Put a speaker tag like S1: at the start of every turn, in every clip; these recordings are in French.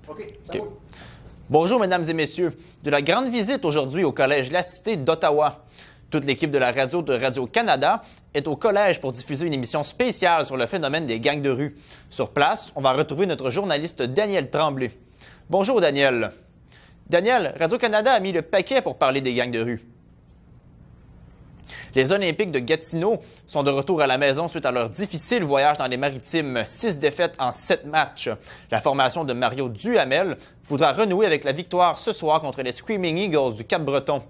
S1: OK. Bonjour, mesdames et messieurs. De la grande visite aujourd'hui au Collège La Cité d'Ottawa. Toute l'équipe de la radio de Radio-Canada est au collège pour diffuser une émission spéciale sur le phénomène des gangs de rue. Sur place, on va retrouver notre journaliste Daniel Tremblay. Bonjour, Daniel. Daniel, Radio-Canada a mis le paquet pour parler des gangs de rue. Les Olympiques de Gatineau sont de retour à la maison suite à leur difficile voyage dans les Maritimes. 6 défaites en 7 matchs. La formation de Mario Duhamel voudra renouer avec la victoire ce soir contre les Screaming Eagles du Cap-Breton.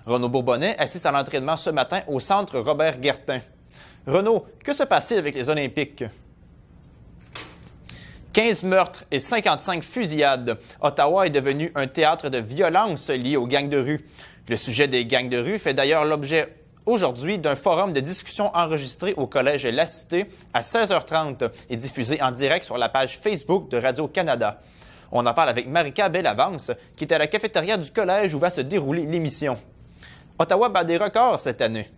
S1: Renaud Bourbonnais assiste à l'entraînement ce matin au centre Robert-Guertin. Renaud, que se passe-t-il avec les Olympiques? 15 meurtres et 55 fusillades. Ottawa est devenu un théâtre de violences liées aux gangs de rue. Le sujet des gangs de rue fait d'ailleurs l'objet aujourd'hui d'un forum de discussion enregistré au Collège La Cité à 16h30 et diffusé en direct sur la page Facebook de Radio-Canada. On en parle avec Marika Bellavance, qui est à la cafétéria du Collège où va se dérouler l'émission. Ottawa bat des records cette année.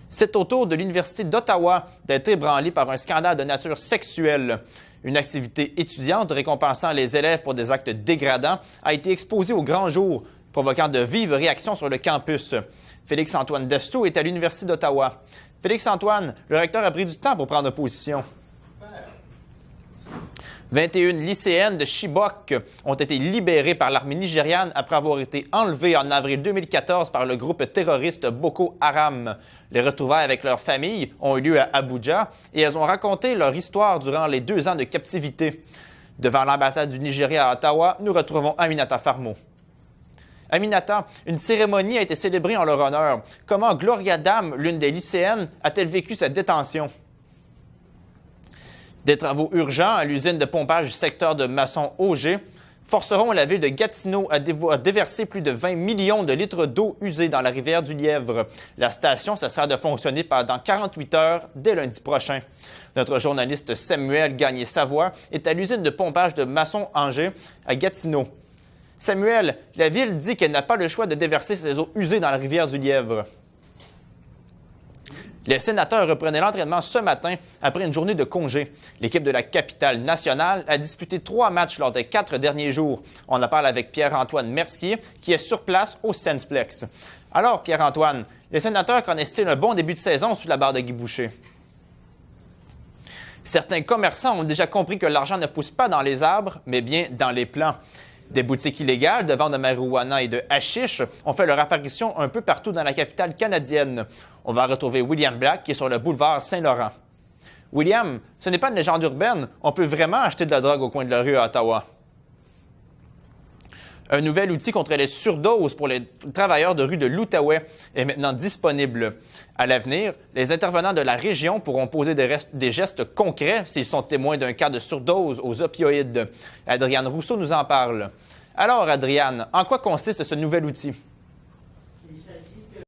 S1: C'est au tour de l'Université d'Ottawa d'être ébranlée par un scandale de nature sexuelle. Une activité étudiante récompensant les élèves pour des actes dégradants a été exposée au grand jour, provoquant de vives réactions sur le campus. Félix-Antoine Destoux est à l'Université d'Ottawa. Félix-Antoine, le recteur a pris du temps pour prendre position. 21 lycéennes de Chibok ont été libérées par l'armée nigériane après avoir été enlevées en avril 2014 par le groupe terroriste Boko Haram. Les retrouvailles avec leurs familles ont eu lieu à Abuja et elles ont raconté leur histoire durant les 2 ans de captivité. Devant l'ambassade du Nigeria à Ottawa, nous retrouvons Aminata Farmo. Aminata, une cérémonie a été célébrée en leur honneur. Comment Gloria Dam, l'une des lycéennes, a-t-elle vécu cette détention? Des travaux urgents à l'usine de pompage du secteur de Masson-Auger forceront la ville de Gatineau à déverser plus de 20 millions de litres d'eau usée dans la rivière du Lièvre. La station cessera de fonctionner pendant 48 heures dès lundi prochain. Notre journaliste Samuel Gagné-Savoie est à l'usine de pompage de Masson-Auger à Gatineau. Samuel, la ville dit qu'elle n'a pas le choix de déverser ses eaux usées dans la rivière du Lièvre. Les sénateurs reprenaient l'entraînement ce matin après une journée de congé. L'équipe de la capitale nationale a disputé 3 matchs lors des 4 derniers jours. On en parle avec Pierre-Antoine Mercier, qui est sur place au Sensplex. Alors, Pierre-Antoine, les sénateurs connaissent-ils un bon début de saison sous la barre de Guy Boucher? Certains commerçants ont déjà compris que l'argent ne pousse pas dans les arbres, mais bien dans les plants. Des boutiques illégales de vente de marijuana et de hashish ont fait leur apparition un peu partout dans la capitale canadienne. On va retrouver William Black qui est sur le boulevard Saint-Laurent. William, ce n'est pas une légende urbaine. On peut vraiment acheter de la drogue au coin de la rue à Ottawa. Un nouvel outil contre les surdoses pour les travailleurs de rue de l'Outaouais est maintenant disponible. À l'avenir, les intervenants de la région pourront poser des gestes concrets s'ils sont témoins d'un cas de surdose aux opioïdes. Adriane Rousseau nous en parle. Alors, Adriane, en quoi consiste ce nouvel outil?